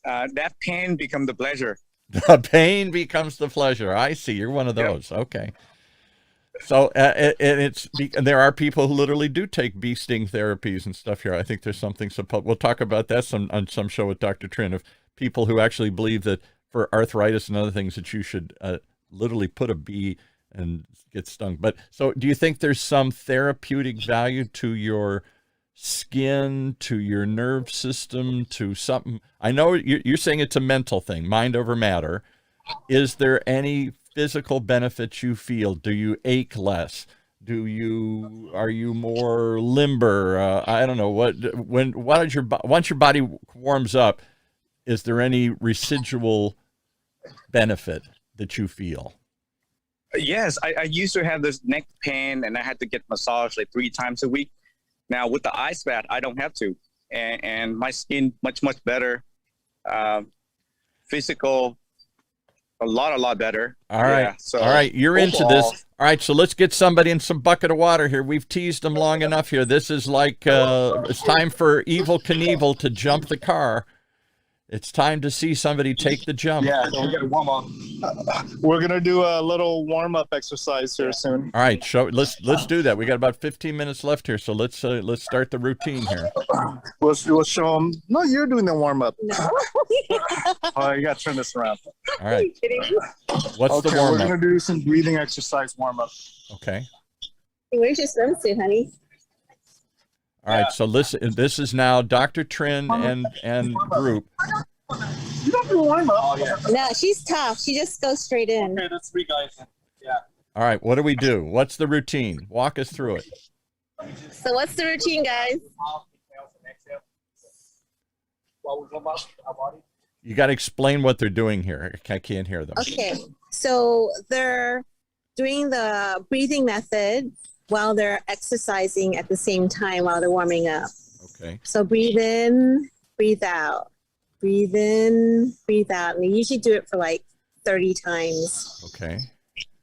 that pain becomes the pleasure. The pain becomes the pleasure. I see. You're one of those. Yep. Okay. So there are people who literally do take bee sting therapies and stuff here. I think there's something. We'll talk about that on some show with Dr. Trinh, of people who actually believe that for arthritis and other things that you should literally put a bee and get stung. But so do you think there's some therapeutic value to your skin, to your nerve system, to something? I know you're saying it's a mental thing, mind over matter. Is there any physical benefits you feel? Do you ache less? Are you more limber? I don't know once your body warms up, is there any residual benefit that you feel? Yes, I used to have this neck pain, and I had to get massaged like 3 times a week. Now with the ice bath, I don't have to, and my skin much better. Physical, a lot better. All right, yeah, so all right, you're into this. All right, so let's get somebody in some bucket of water here. We've teased them long enough here. This is like it's time for Evel Knievel to jump the car. It's time to see somebody take the jump. Yeah, so we got to warm up. We're gonna do a little warm-up exercise here soon. All right, let's do that. We got about 15 minutes left here, so let's start the routine here. We'll show them. No, you're doing the warm-up. No. Oh, you got to turn this around. All right. What's the warm-up? We're gonna do some breathing exercise warm-up. Okay. Where's your swimsuit, honey? All right, so listen, this is now Dr. Trinh and group. You don't do warm up. Oh, yeah. No, she's tough. She just goes straight in. Okay, that's 3 guys. Yeah. All right, what do we do? What's the routine? Walk us through it. So what's the routine, guys? You got to explain what they're doing here. I can't hear them. Okay, so they're doing the breathing method while they're exercising at the same time while they're warming up. Okay. So breathe in, breathe out. Breathe in, breathe out. And they usually do it for like 30 times. Okay.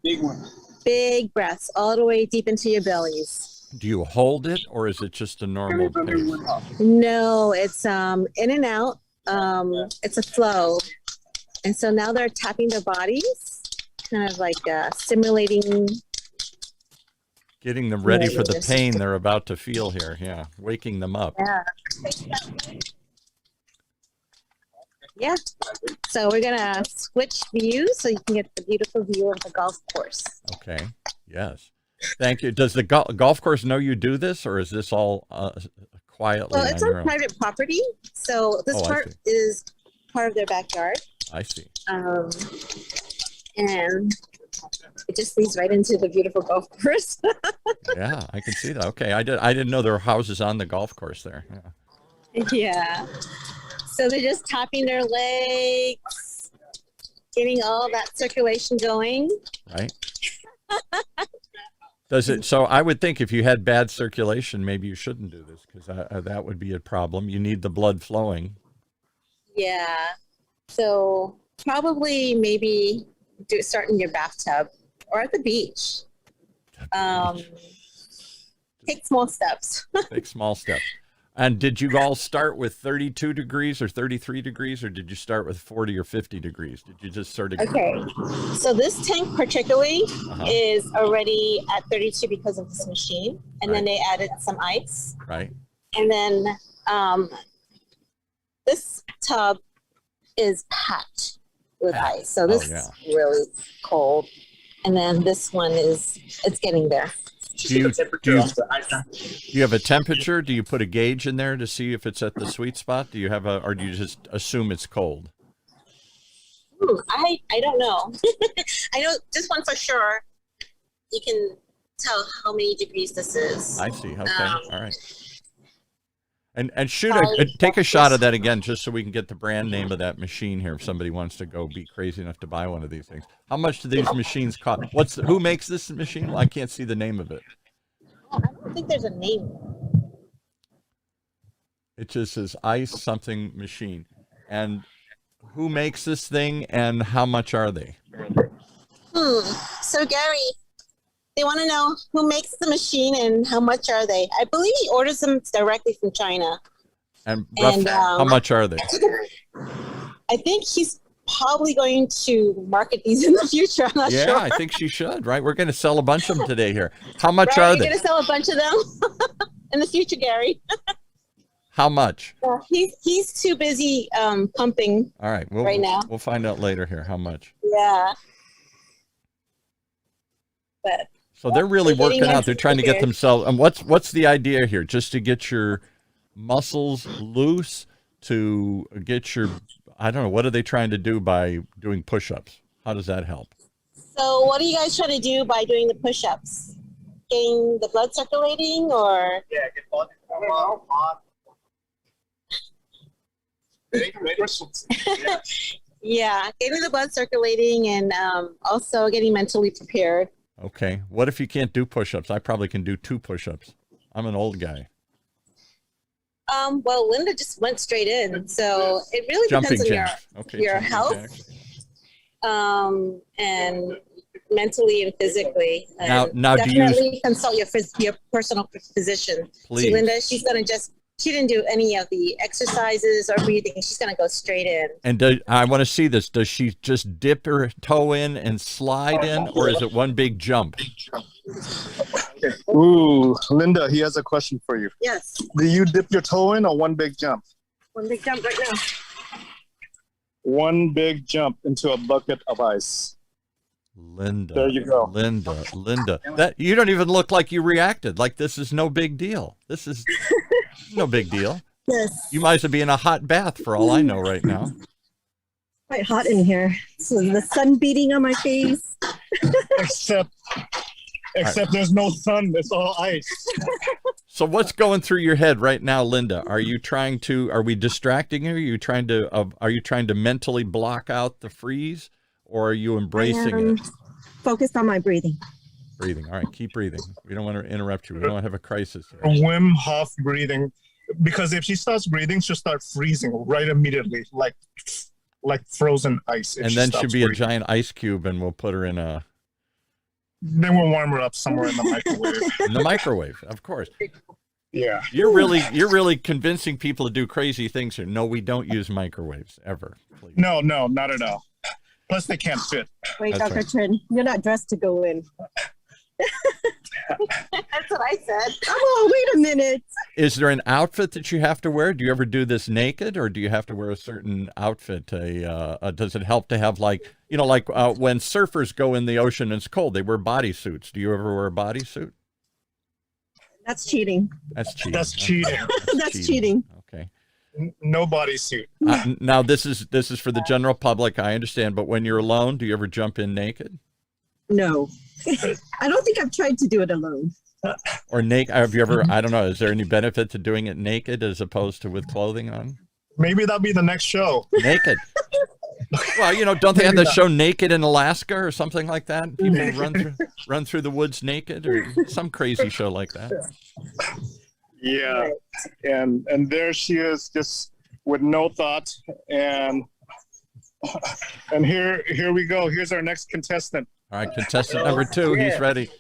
Big one. Big breaths all the way deep into your bellies. Do you hold it, or is it just a normal pace? No, it's in and out. It's a flow. And so now they're tapping their bodies, kind of like stimulating. Getting them ready for the pain they're about to feel here. Yeah, waking them up. Yeah. Yeah. So we're going to switch views so you can get the beautiful view of the golf course. Okay. Yes. Thank you. Does the golf course know you do this, or is this all quietly? Well, it's on private property. So this part is part of their backyard. I see. And it just leads right into the beautiful golf course. Yeah, I can see that. Okay. I didn't know there were houses on the golf course there. Yeah. Yeah. So they're just tapping their legs, getting all that circulation going. Right. Does it? So I would think if you had bad circulation, maybe you shouldn't do this, because that would be a problem. You need the blood flowing. Yeah. So probably maybe start in your bathtub or at the beach. Take small steps. Take small steps. And did you all start with 32 degrees or 33 degrees, or did you start with 40 or 50 degrees? Did you just sort of... Okay. So this tank particularly is already at 32 because of this machine. And then they added some ice. Right. And then this tub is packed with ice. So this is really cold. And then this one it's getting there. Do you have a temperature? Do you put a gauge in there to see if it's at the sweet spot? Do you have or do you just assume it's cold? I don't know. I know this one for sure. You can tell how many degrees this is. I see. Okay. All right. And take a that's shot just- of that again, just so we can get the brand name of that machine here. If somebody wants to go be crazy enough to buy one of these things, how much do these machines cost? Who makes this machine? Well, I can't see the name of it. I don't think there's a name. It just says Ice something machine. And who makes this thing, and how much are they? So Gary, they want to know who makes the machine and how much are they? I believe he orders them directly from China. And roughly, how much are they? I think he's probably going to market these in the future. I'm not Yeah, sure. I think she should, right? We're going to sell a bunch of them today here. How much Right? are You're they? going to sell a bunch of them in the future, Gary. How much? He's too busy pumping. All right. Right now. We'll find out later here how much. Yeah. But So they're really They're getting working out. They're trying to get prepared. themselves. And what's the idea here? Just to get your muscles loose, to get your, I don't know, what are they trying to do by doing push-ups? How does that help? so what are you guys trying to do by doing the push-ups? Getting the blood circulating or? Yeah, get body hot. Yeah, getting the blood circulating and also getting mentally prepared. Okay. What if you can't do push-ups? I probably can do 2 push-ups. I'm an old guy. Well, Linda just went straight in, so it really Jumping depends on jacks. Okay. your jumping health. jacks. And mentally and physically. And Now do you- definitely consult your personal physician. Please. See, Linda, she didn't do any of the exercises or breathing. She's gonna go straight in. And I want to see this. Does she just dip her toe in and slide in, or is it one big jump? Ooh, Linda, he has a question for you. Yes, Do you dip your toe in or one big jump? one big jump right now. One big jump into a bucket of ice. Linda. There you go. Linda. That you don't even look like you reacted. Like this is no big deal. This is no big deal. Yes, You might as well be in a hot bath for all I know right now. Quite hot in here. So the sun beating on my face. Except there's no sun. It's all ice. So what's going through your head right now, Linda? Are we distracting you? Are you trying to mentally block out the freeze, or are you embracing it? Focused on my breathing. Breathing. All right, keep breathing. We don't want to interrupt you. We don't want to have a crisis here. Wim Hof breathing. Because if she starts breathing, she'll start freezing right immediately, like frozen ice. And then she'll be a giant ice cube, and we'll put her in Then we'll warm her up somewhere in the microwave. the microwave, of course. Yeah. You're really convincing people to do crazy things here. No, we don't use microwaves ever. Please. No, not at all. Plus, they can't fit. Wait, That's Dr. right. Trinh, you're not dressed to go in. that's what I said. Oh, wait a minute. Is there an outfit that you have to wear? Do you ever do this naked, or do you have to wear a certain outfit? Does it help to have when surfers go in the ocean and it's cold, they wear bodysuits. Do you ever wear a bodysuit? That's cheating. That's cheating. That's cheating. That's cheating. Okay. No bodysuit. Now this is for the general public. I understand, but when you're alone, do you ever jump in naked No. I don't think I've tried to do it alone. or naked? Have you ever? I don't know. Is there any benefit to doing it naked as opposed to with clothing on? Maybe that'll be the next show. Naked. Well, don't they have the show Naked in Alaska or something like that? People run through the woods naked, or some crazy show like that. Yeah. And there she is, just with no thought. And here we go. Here's our next contestant. All right, contestant number 2, he's ready.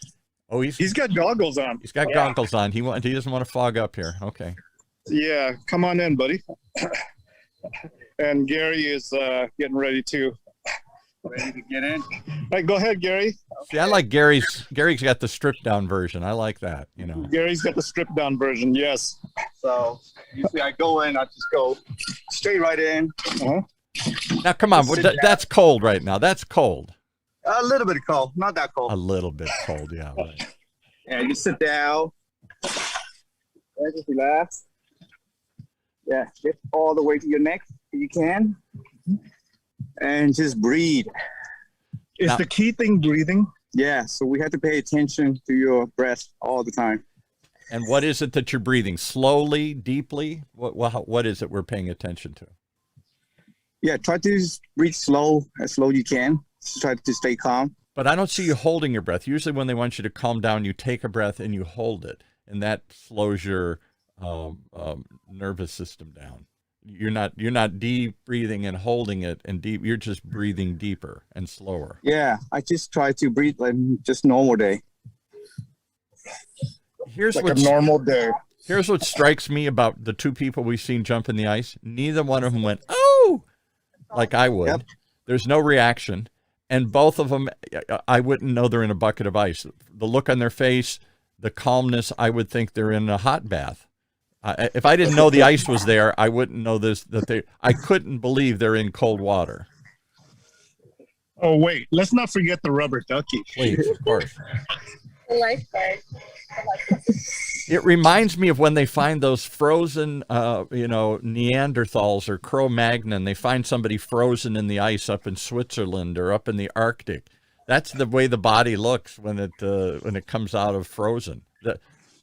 Oh, He's got goggles on. he's got goggles on. He doesn't want to fog up here. Okay. Yeah, come on in, buddy. And Gary is getting ready to. Ready to get in? Hey, go ahead, Gary. See, I like Gary's got the stripped down version. I like that, Gary's got the stripped down version. Yes. So usually I go in, I just go straight right in. Now, come on. Sit down. That's cold right now. That's cold. A little bit cold, not that cold. A little bit cold, yeah. Right. Yeah, you sit down. Yeah, just relax. Yeah, get all the way to your neck if you can. And just breathe. Is Now- the key thing breathing? Yeah, so we have to pay attention to your breath all the time. And what is it that you're breathing? Slowly, deeply? What is it we're paying attention to? Yeah, try to breathe slow, as slow as you can. Try to stay calm. But I don't see you holding your breath. Usually when they want you to calm down, you take a breath and you hold it. And that slows your nervous system down. You're not deep breathing and holding it and deep. You're just breathing deeper and slower. Yeah, I just try to breathe like just normal day. Here's like a normal day. Here's what strikes me about the two people we've seen jump in the ice. Neither one of them went, oh, like I would. Yep. There's no reaction. And both of them, I wouldn't know they're in a bucket of ice. The look on their face, the calmness, I would think they're in a hot bath. If I didn't know the ice was there, I wouldn't know I couldn't believe they're in cold water. Oh, wait. Let's not forget the rubber ducky. Please, of course. The lifeguard. It reminds me of when they find those frozen, Neanderthals or Cro-Magnon. They find somebody frozen in the ice up in Switzerland or up in the Arctic. That's the way the body looks when it comes out of frozen.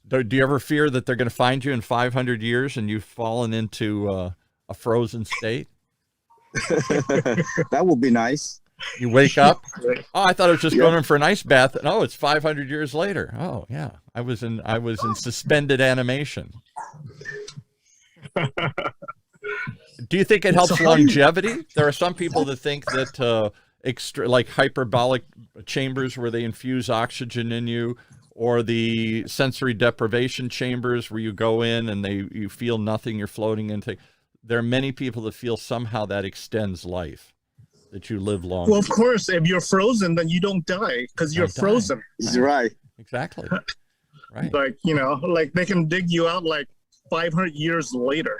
Do you ever fear that they're going to find you in 500 years and you've fallen into a frozen state? That would be nice. You wake up. Oh, I thought I was just going in for an ice bath. Oh, it's 500 years later. Oh, yeah. I was in suspended animation. Do you think it helps longevity? There are some people that think that like hyperbolic chambers where they infuse oxygen in you, or the sensory deprivation chambers where you go in and you feel nothing, you're floating into. There are many people that feel somehow that extends life, that you live longer. Well, of course, if you're frozen, then you don't die because you're frozen. He's right. Exactly. Right. Like, like they can dig you out like 500 years later.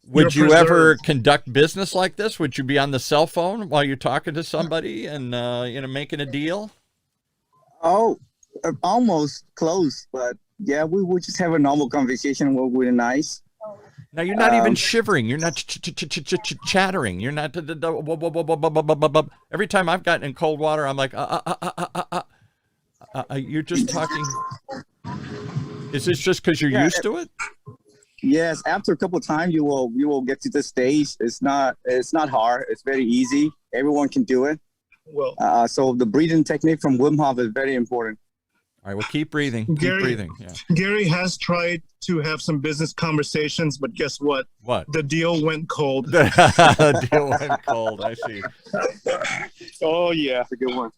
Would you ever conduct business like this? Would you be on the cell phone while you're talking to somebody and, making a deal? Oh, almost close, but yeah, we would just have a normal conversation with the nice. Now you're not even shivering. You're not chattering. You're not. Every time I've gotten in cold water, I'm like, you're just talking. Is this just because you're used to it? Yes. After a couple of times, you will get to this stage. It's not hard. It's very easy. Everyone can do it. Well, so the breathing technique from Wim Hof is very important. All right, well, keep breathing. Keep breathing. Yeah. Gary has tried to have some business conversations, but guess what? What? The deal went cold. The deal went cold. I see. Oh, yeah. That's a good one.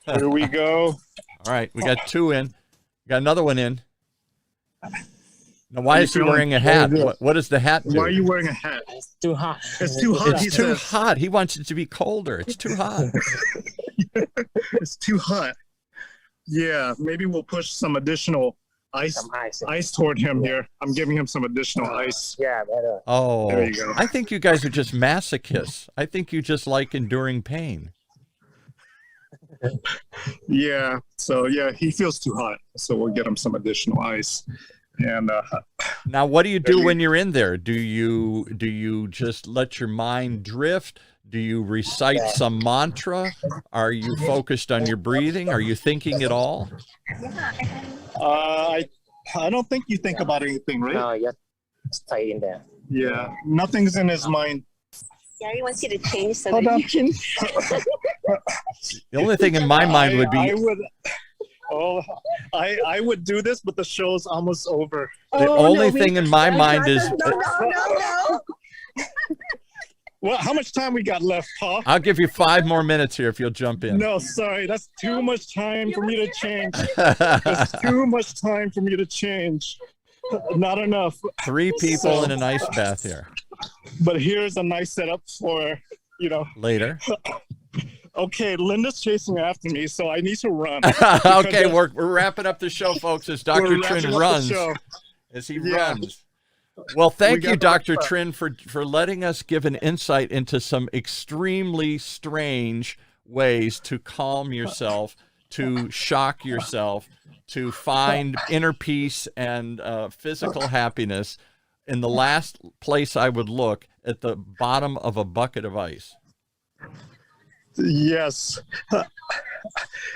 Here we go. All right, we got two in. We got another one in. Now, why is he wearing a hat? What does the hat do? Why are you wearing a hat? It's too hot. It's too hot. It's too hot. He wants it to be colder. It's too hot. It's too hot. Yeah, maybe we'll push some additional ice toward him here. I'm giving him some additional ice. Yeah, better. Oh, there you go. I think you guys are just masochists. I think you just like enduring pain. Yeah, so yeah, he feels too hot. So we'll get him some additional ice. And now, what do you do when you're in there? Do you just let your mind drift? Do you recite some mantra? Are you focused on your breathing? Are you thinking at all? I don't think you think about anything, right? No, you stay in there. Yeah, nothing's in his mind. Gary wants you to change so Hold that on. you can. The only thing in my mind would be I would do this, but the show's almost over. the only thing in my mind is. No. Well, how much time we got left, Paul? I'll give you 5 more minutes here if you'll jump in. No, sorry, that's too much time for me to change. That's too much time for me to change. Not enough. 3 people in an ice bath here. But here's a nice setup for, Later. Okay, Linda's chasing after me, so I need to run. Okay, we're wrapping up the show, folks, as Dr. Trinh runs. As he runs. Well, thank you, Dr. Trinh, for letting us give an insight into some extremely strange ways to calm yourself, to shock yourself, to find inner peace and physical happiness in the last place I would look, at the bottom of a bucket of ice. Yes.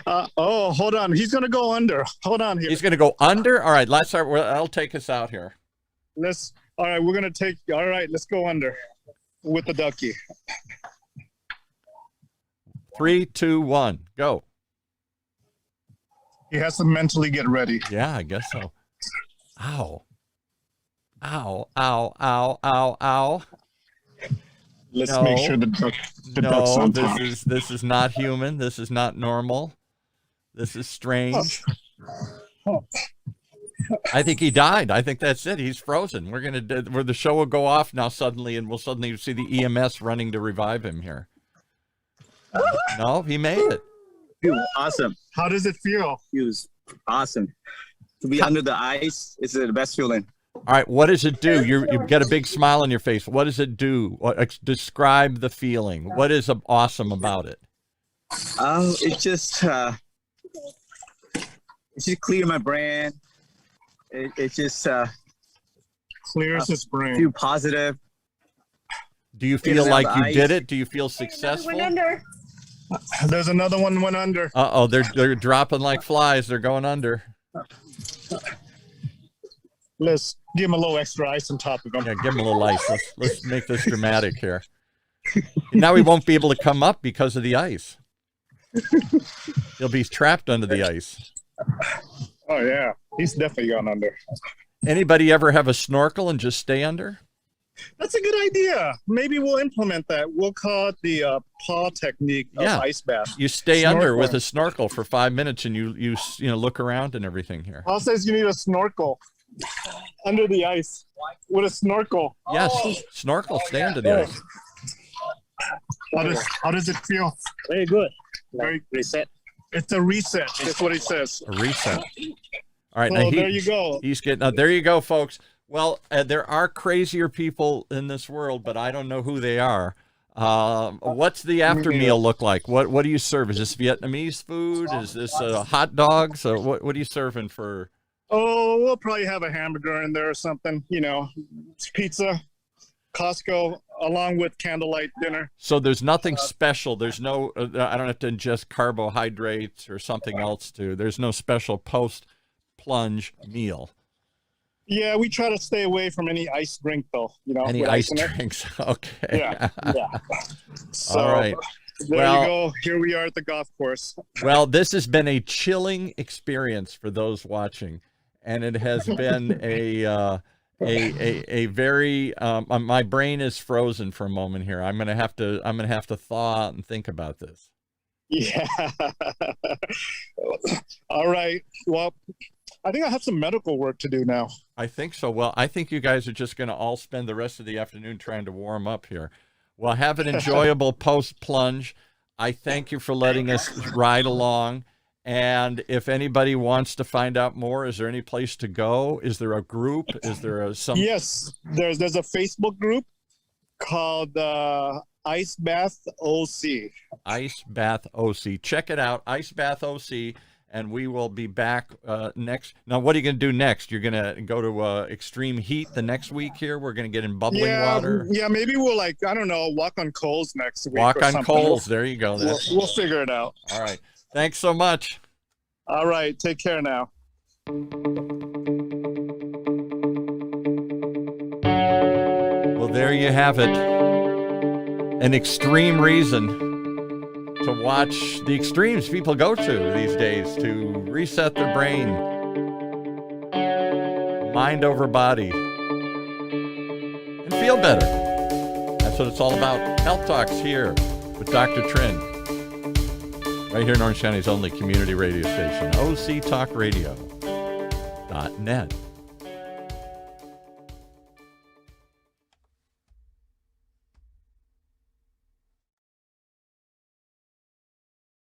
Hold on. He's going to go under. Hold on here. He's going to go under? All right, let's start. I'll take us out here. All right, let's go under with the ducky. 3, 2, 1, go. He has to mentally get ready. Yeah, I guess so. Ow. Ow, ow, ow, ow, ow. Let's make sure the duck's on top. This is not human. This is not normal. This is strange. I think he died. I think that's it. He's frozen. Where the show will go off now suddenly, and we'll suddenly see the EMS running to revive him here. No, he made it. Dude, awesome. How does it feel? Feels awesome. To be under the ice is the best feeling. All right, what does it do? You've got a big smile on your face. What does it do? Describe the feeling. What is awesome about it? It just clear my brain. It just Clears his brain. Feel positive. Do you feel like you did it? Do you feel successful? There's another one went under. Uh-oh, they're dropping like flies. They're going under. Let's give him a little extra ice on top of him. Yeah, give him a little ice. Let's make this dramatic here. Now he won't be able to come up because of the ice. He'll be trapped under the ice. Oh, yeah. He's definitely gone under. Anybody ever have a snorkel and just stay under? That's a good idea. Maybe we'll implement that. We'll call it the paw technique of ice bath. You stay under with a snorkel for 5 minutes and you look around and everything here. Paul says you need a snorkel under the ice with a snorkel. Yes, snorkel, stay under the ice. How does it feel? Very good. Very Reset. It's a reset. That's what he says. A reset. All right, now there you go. He's getting. There you go, folks. Well, there are crazier people in this world, but I don't know who they are. What's the after meal look like? What do you serve? Is this Vietnamese food? Is this hot dogs? What are you serving for? Oh, we'll probably have a hamburger in there or something. Pizza, Costco, along with candlelight dinner. So there's nothing special. There's no. I don't have to ingest carbohydrates or something else. There's no special post-plunge meal. Yeah, we try to stay away from any ice drink, though. Any ice drinks? Okay. Yeah. So, all right. There you go. Here we are at the golf course. Well, this has been a chilling experience for those watching, and it has been a very. My brain is frozen for a moment here. I'm gonna have to thaw out and think about this. Yeah. All right. Well, I think I have some medical work to do now. I think so. Well, I think you guys are just going to all spend the rest of the afternoon trying to warm up here. Well, have an enjoyable post-plunge. I thank you for letting us ride along. And if anybody wants to find out more, is there any place to go? Is there a group? Is there some? Yes, there's a Facebook group called Ice Bath OC. Ice Bath OC. Check it out, Ice Bath OC. And we will be back next. Now, what are you going to do next? You're going to go to extreme heat the next week here? We're going to get in bubbling water? Yeah, maybe we'll, walk on coals next week. Walk on coals. There you go. We'll figure it out. All right. Thanks so much. All right. Take care now. Well, there you have it. An extreme reason to watch the extremes people go to these days to reset their brain, mind over body, and feel better. That's what it's all about. Health Talks here with Dr. Trinh, right here in Orange County's only community radio station, OCTalkRadio.net.